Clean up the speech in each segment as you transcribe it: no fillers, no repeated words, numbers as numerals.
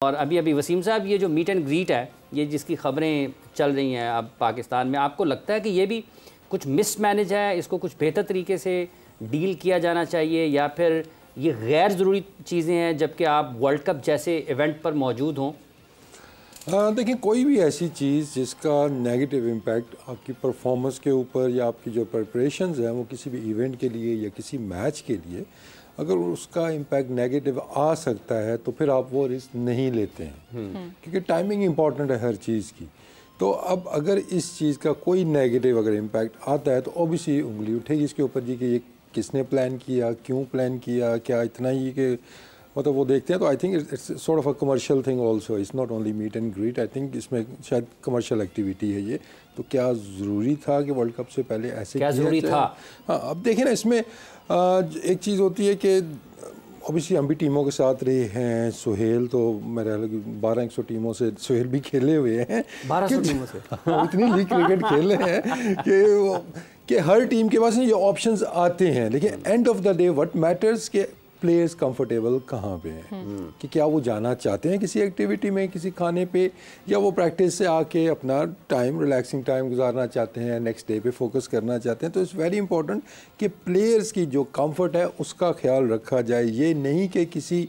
और अभी अभी वसीम साहब, ये जो मीट एंड ग्रीट है, ये जिसकी ख़बरें चल रही हैं अब पाकिस्तान में, आपको लगता है कि ये भी कुछ मिसमैनेज है, इसको कुछ बेहतर तरीके से डील किया जाना चाहिए, या फिर ये गैर ज़रूरी चीज़ें हैं जबकि आप वर्ल्ड कप जैसे इवेंट पर मौजूद हों? देखिए, कोई भी ऐसी चीज़ जिसका नेगेटिव इम्पैक्ट आपकी परफॉर्मेंस के ऊपर या आपकी जो प्रिपरेशंस हैं वो किसी भी इवेंट के लिए या किसी मैच के लिए, अगर उसका इम्पैक्ट नेगेटिव आ सकता है तो फिर आप वो रिस्क नहीं लेते हैं, क्योंकि टाइमिंग इम्पॉर्टेंट है हर चीज़ की। तो अब अगर इस चीज़ का कोई नेगेटिव अगर इम्पैक्ट आता है तो ऑब्वियसली उंगली उठेगी इसके ऊपर जी कि ये किसने प्लान किया, क्यों प्लान किया, क्या इतना ही कि मतलब वो देखते हैं। तो I think it's sort of a commercial thing also, it's not only meet and greet. I think इसमें शायद कमर्शियल एक्टिविटी है ये। तो क्या ज़रूरी था कि वर्ल्ड कप से पहले ऐसे क्या ज़रूरी था? हाँ, अब देखिए ना, इसमें एक चीज़ होती है कि ऑब्वियसली हम भी टीमों के साथ रहे हैं। सुहेल तो मेरे ख्याल 1200 टीमों से सुहेल भी खेले हुए हैं, 1200 टीमों से इतनी लीग क्रिकेट खेले हैं कि हर टीम के पास ये ऑप्शंस आते हैं। लेकिन end of the day what matters के प्लेयर्स कंफर्टेबल कहाँ पे हैं, कि क्या वो जाना चाहते हैं किसी एक्टिविटी में, किसी खाने पे, या वो प्रैक्टिस से आके अपना टाइम, रिलैक्सिंग टाइम गुजारना चाहते हैं, नेक्स्ट डे पे फोकस करना चाहते हैं। तो इट्स वेरी इंपॉर्टेंट कि प्लेयर्स की जो कंफर्ट है उसका ख्याल रखा जाए। ये नहीं कि किसी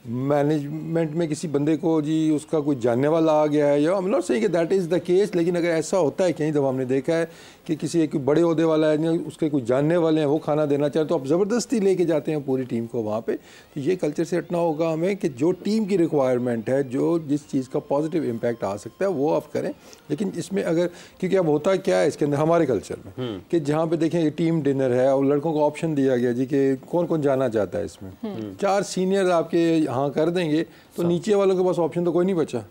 मैनेजमेंट में किसी बंदे को जी उसका कोई जानने वाला आ गया है, या आई एम नॉट सेइंग कि दैट इज़ द केस, लेकिन अगर ऐसा होता है, कई दफ़ा हमने देखा है कि किसी एक बड़े ओहदे वाला है, उसके कोई जानने वाले हैं, वो खाना देना चाहते तो आप ज़बरदस्ती लेके जाते हैं पूरी टीम को वहाँ पे। तो ये कल्चर से हटना होगा हमें कि जो टीम की रिक्वायरमेंट है, जो जिस चीज़ का पॉजिटिव इम्पैक्ट आ सकता है वो आप करें। लेकिन इसमें अगर, क्योंकि अब होता क्या है इसके अंदर हमारे कल्चर में कि जहाँ पे देखें टीम डिनर है और लड़कों को ऑप्शन दिया गया जी कि कौन कौन जाना चाहता है इसमें, 4 सीनियर आपके यहाँ कर देंगे तो नीचे वालों के पास ऑप्शन तो कोई नहीं बचा।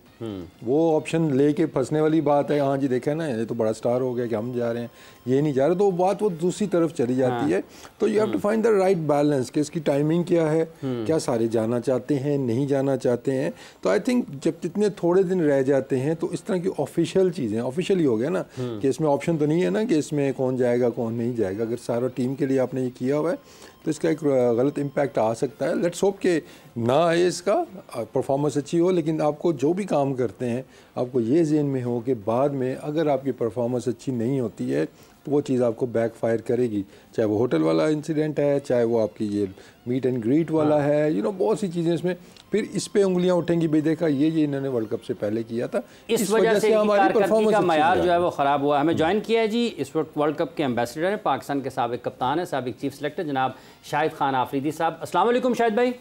वो ऑप्शन लेके फंसने वाली बात है, हाँ जी देखा है ना, ये तो बड़ा स्टार हो गया कि हम जा रहे हैं, ये नहीं जा रहे, तो बात वो दूसरी तरफ चली जाती है। तो you have to find the right balance कि इसकी टाइमिंग क्या है, क्या सारे जाना चाहते हैं, नहीं जाना चाहते हैं। तो आई थिंक जब इतने थोड़े दिन रह जाते हैं तो इस तरह की ऑफिशियल चीज़ें, ऑफिशियल ही हो गया ना कि इसमें ऑप्शन तो नहीं है ना कि इसमें कौन जाएगा कौन नहीं जाएगा। अगर सारा टीम के लिए आपने ये किया हुआ है तो इसका एक गलत इम्पैक्ट आ सकता है। लेट्स होप कि ना आए, इसका परफॉर्मेंस अच्छी हो। लेकिन आपको जो भी काम करते हैं आपको ये ज़हन में हो कि बाद में अगर आपकी परफॉर्मेंस अच्छी नहीं होती है तो वो चीज़ आपको बैकफायर करेगी, चाहे वो होटल वाला इंसिडेंट है, चाहे वो आपकी ये मीट एंड ग्रीट वाला है, यू नो बहुत सी चीज़ें इसमें फिर इस पे उंगलियां उठेंगी, भाई देखा ये इन्होंने वर्ल्ड कप से पहले किया था, इस वजह से हमारी परफॉर्मेंस का मयार जो है वो ख़राब हुआ। हमें ज्वाइन किया है जी इस वक्त वर्ल्ड कप के एम्बेसडर हैं, पाकिस्तान के साबिक कप्तान है, साबिक चीफ सेलेक्टर जनाब शाहिद खान आफरीदी साहब। अस्सलाम वालेकुम शाहिद भाई।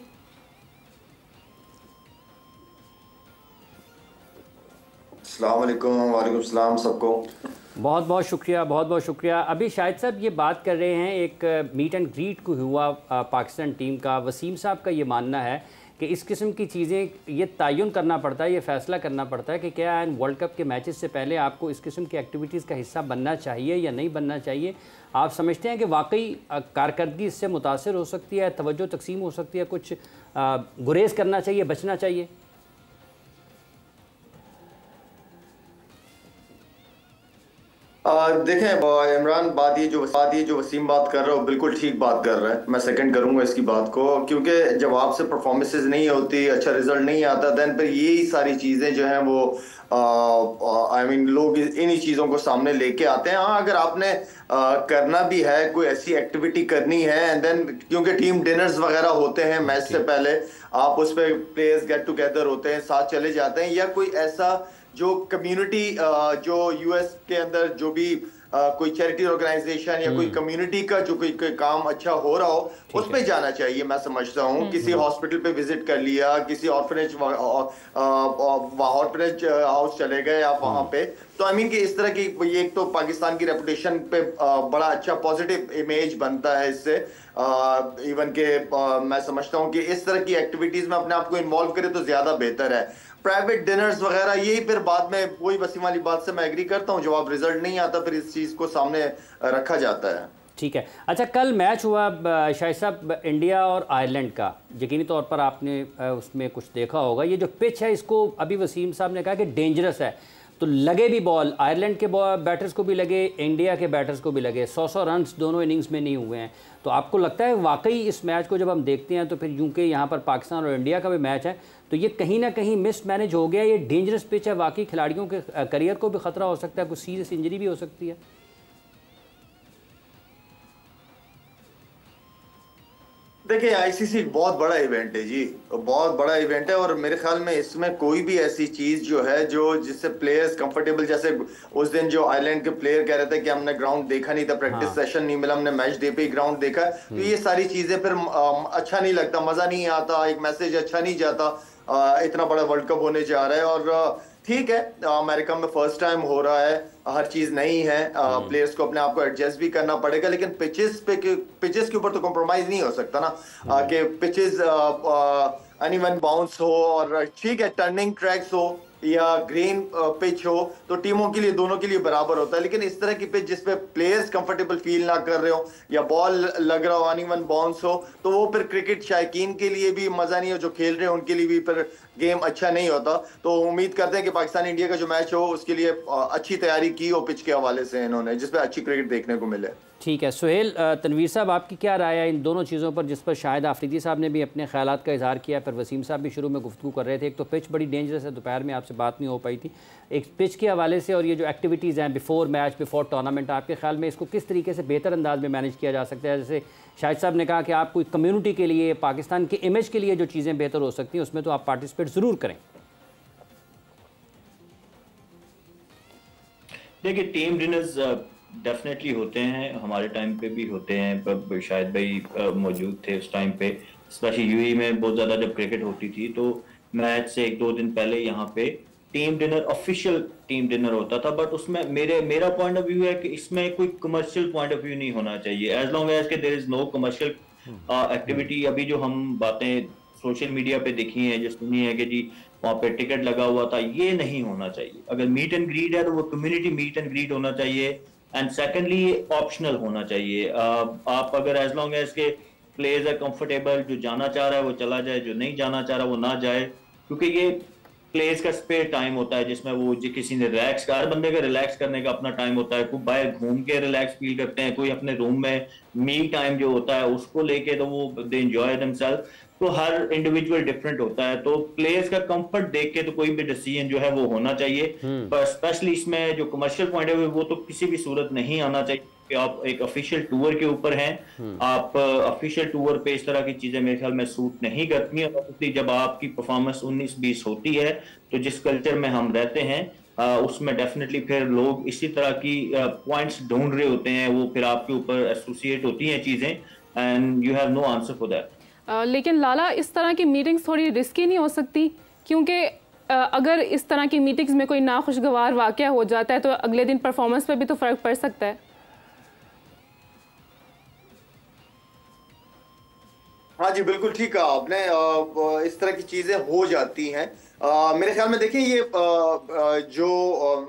अस्सलाम वालेकुम। वालेकुम सलाम सबको। बहुत बहुत शुक्रिया, बहुत बहुत शुक्रिया। अभी शाहिद साहब ये बात कर रहे हैं, एक मीट एंड ग्रीट को हुआ पाकिस्तान टीम का। वसीम साहब का ये मानना है कि इस किस्म की चीज़ें ये तयन करना पड़ता है, ये फ़ैसला करना पड़ता है कि क्या इन वर्ल्ड कप के मैचेस से पहले आपको इस किस्म की एक्टिविटीज़ का हिस्सा बनना चाहिए या नहीं बनना चाहिए। आप समझते हैं कि वाकई कारकर्दगी इससे मुतासर हो सकती है, तवज्जो तकसीम हो सकती है, कुछ गुरेज करना चाहिए, बचना चाहिए? देखें इमरान, बात ये जो वसीम बात कर रहा है बिल्कुल ठीक बात कर रहा है। मैं सेकंड करूंगा इसकी बात को, क्योंकि जब आपसे परफॉर्मेंसेस नहीं होती, अच्छा रिजल्ट नहीं आता, देन फिर यही सारी चीज़ें जो हैं वो आई मीन लोग इन्हीं चीज़ों को सामने लेके आते हैं। हाँ, अगर आपने करना भी है, कोई ऐसी एक्टिविटी करनी है, एंड देन क्योंकि टीम डिनर्स वगैरह होते हैं मैच से पहले, आप उस पर प्लेयर्स गेट टुगेदर होते हैं, साथ चले जाते हैं, या कोई ऐसा जो कम्युनिटी जो यूएस के अंदर जो भी कोई चैरिटी ऑर्गेनाइजेशन या कोई कम्युनिटी का जो कोई काम अच्छा हो रहा हो उस पे जाना चाहिए। मैं समझता हूँ किसी हॉस्पिटल पे विजिट कर लिया, किसी ऑर्फनेज हाउस चले गए आप वहां पे, तो आई मीन कि इस तरह की ये एक तो पाकिस्तान की रेपुटेशन पे बड़ा अच्छा पॉजिटिव इमेज बनता है इससे। इवन के मैं समझता हूँ कि इस तरह की एक्टिविटीज में अपने आप को इन्वॉल्व करे तो ज्यादा बेहतर है। प्राइवेट डिनर्स वगैरह यही फिर बाद में वही वसीम वाली बात से मैं एग्री करता हूँ, जब आप रिजल्ट नहीं आता फिर इस चीज को सामने रखा जाता है। ठीक है। अच्छा, कल मैच हुआ शाहिद साहब इंडिया और आयरलैंड का, यकीनी तौर पर आपने उसमें कुछ देखा होगा। ये जो पिच है इसको अभी वसीम साहब ने कहा कि डेंजरस है, तो लगे भी बॉल, आयरलैंड के बैटर्स को भी लगे, इंडिया के बैटर्स को भी लगे, 100 रन्स दोनों इनिंग्स में नहीं हुए हैं। तो आपको लगता है वाकई इस मैच को जब हम देखते हैं तो फिर यूं कि यहाँ पर पाकिस्तान और इंडिया का भी मैच है, तो तो ये कहीं ना कहीं मिस मैनेज हो गया, ये डेंजरस पिच है, वाकई खिलाड़ियों के करियर को भी ख़तरा हो सकता है, कुछ सीरियस इंजरी भी हो सकती है। देखिए आईसीसी बहुत बड़ा इवेंट है जी, बहुत बड़ा इवेंट है, और मेरे ख्याल में इसमें कोई भी ऐसी चीज जो है जो जिससे प्लेयर्स कंफर्टेबल, जैसे उस दिन जो आयरलैंड के प्लेयर कह रहे थे कि हमने ग्राउंड देखा नहीं था, प्रैक्टिस सेशन नहीं मिला, हमने मैच डे पे ही ग्राउंड देखा, तो ये सारी चीजें फिर अच्छा नहीं लगता, मजा नहीं आता, एक मैसेज अच्छा नहीं जाता। इतना बड़ा वर्ल्ड कप होने जा रहा है, और ठीक है अमेरिका में फर्स्ट टाइम हो रहा है, हर चीज नई है, प्लेयर्स को अपने आप को एडजस्ट भी करना पड़ेगा, लेकिन पिचेस के ऊपर तो कॉम्प्रोमाइज नहीं हो सकता ना, कि पिचेस अनइवन बाउंस हो, और ठीक है टर्निंग ट्रैक्स हो या ग्रीन पिच हो, तो टीमों के लिए दोनों के लिए बराबर होता है, लेकिन इस तरह की पिच जिसपे प्लेयर्स कंफर्टेबल फील ना कर रहे हो या बॉल लग रहा हो, अनइवन बाउंस हो, तो वो फिर क्रिकेट शायकीन के लिए भी मजा नहीं हो, जो खेल रहे हैं उनके लिए भी फिर गेम अच्छा नहीं होता। तो उम्मीद करते हैं कि पाकिस्तान इंडिया का जो मैच हो उसके लिए अच्छी तैयारी की हो पिच के हवाले से इन्होंने, जिसपे अच्छी क्रिकेट देखने को मिले। ठीक है सुहेल, तनवीर साहब आपकी क्या राय है इन दोनों चीज़ों पर, जिस पर शाहिद आफरीदी साहब ने भी अपने ख्यालात का इजहार किया, फिर वसीम साहब भी शुरू में गुफ्तगू कर रहे थे। एक तो पिच बड़ी डेंजरस है, दोपहर में आपसे बात नहीं हो पाई थी, एक पिच के हवाले से, और ये जो एक्टिविटीज़ हैं बिफोर मैच बिफोर टूर्नामेंट, आपके ख्याल में इसको किस तरीके से बेहतर अंदाज में मैनेज किया जा सकता है? जैसे शाहिद साहब ने कहा कि आप कोई कम्युनिटी के लिए, पाकिस्तान के इमेज के लिए जो चीज़ें बेहतर हो सकती हैं उसमें तो आप पार्टिसिपेट ज़रूर करें। देखिए टीम डिनर्स डेफिनेटली होते हैं, हमारे टाइम पे भी होते हैं, शायद भाई मौजूद थे उस टाइम पे, स्पेशली यूएई में बहुत ज़्यादा जब क्रिकेट होती थी, तो मैच से 1-2 दिन पहले यहाँ पे team dinner, official team dinner होता था, बट उसमें मेरा पॉइंट ऑफ व्यू है कि इसमें कोई कमर्शियल पॉइंट ऑफ व्यू नहीं होना चाहिए, एज लॉन्ग एज के there is no commercial activity. अभी जो हम बातें सोशल मीडिया पे देखी है, जो सुनी है कि जी वहाँ पे टिकट लगा हुआ था, ये नहीं होना चाहिए। अगर मीट एंड ग्रीट है तो वो कम्युनिटी मीट एंड ग्रीट होना चाहिए, एंड सेकेंडली ये ऑप्शनल होना चाहिए। आप अगर एज लॉन्ग एज के प्लेयर्स है कंफर्टेबल, जो जाना चाह रहा है वो चला जाए, जो नहीं जाना चाह रहा वो ना जाए, क्योंकि ये प्लेयर्स का स्पेयर टाइम होता है जिसमें वो किसी ने रिलैक्स, हर बंदे का रिलैक्स करने का अपना टाइम होता है, कोई बाहर घूम के रिलैक्स फील करते हैं, कोई अपने रूम में मी टाइम जो होता है उसको लेके तो वो दे एंजॉय देमसेल्फ, तो हर इंडिविजुअल डिफरेंट होता है, तो प्लेयर्स का कंफर्ट देख के तो कोई भी डिसीजन जो है वो होना चाहिए, पर स्पेशली इसमें जो कमर्शियल पॉइंट है वो तो किसी भी सूरत नहीं आना चाहिए कि आप एक ऑफिशियल टूर के ऊपर हैं, आप ऑफिशियल टूर पे इस तरह की चीजें मेरे ख्याल में सूट नहीं करती हैं। ऑब्वियसली जब आपकी परफॉर्मेंस 19-20 होती है तो जिस कल्चर में हम रहते हैं उसमें डेफिनेटली फिर लोग इसी तरह की पॉइंट्स ढूंढ रहे होते हैं, वो फिर आपके ऊपर एसोसिएट होती हैं चीजें, and you have no answer for that. लेकिन लाला, इस तरह की मीटिंग्स थोड़ी रिस्की नहीं हो सकती? क्योंकि अगर इस तरह की मीटिंग्स में कोई नाखुशगवार वाक़या हो जाता है तो अगले दिन परफॉर्मेंस पे भी तो फ़र्क पड़ सकता है। हाँ जी बिल्कुल ठीक कहा आपने, इस तरह की चीजें हो जाती हैं। मेरे ख्याल में देखिए ये जो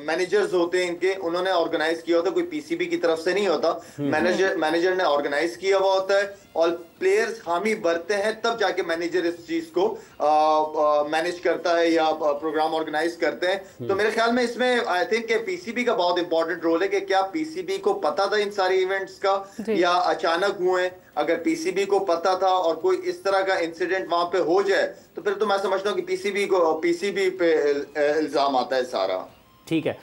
मैनेजर्स होते हैं इनके, उन्होंने ऑर्गेनाइज किया होता है, कोई पीसीबी की तरफ से नहीं होता, मैनेजर ने ऑर्गेनाइज किया हुआ होता है, और प्लेयर्स हामी भरते हैं तब जाके मैनेजर इस चीज को मैनेज करता है या प्रोग्राम ऑर्गेनाइज करते हैं। तो मेरे ख्याल में इसमें आई थिंक पीसीबी का बहुत इंपॉर्टेंट रोल है कि क्या पीसीबी को पता था इन सारे इवेंट्स का या अचानक हुए। अगर पीसीबी को पता था और कोई इस तरह का इंसिडेंट वहां पे हो जाए तो फिर तो मैं समझता हूँ कि पीसीबी पे इल्जाम आता है सारा। ठीक है,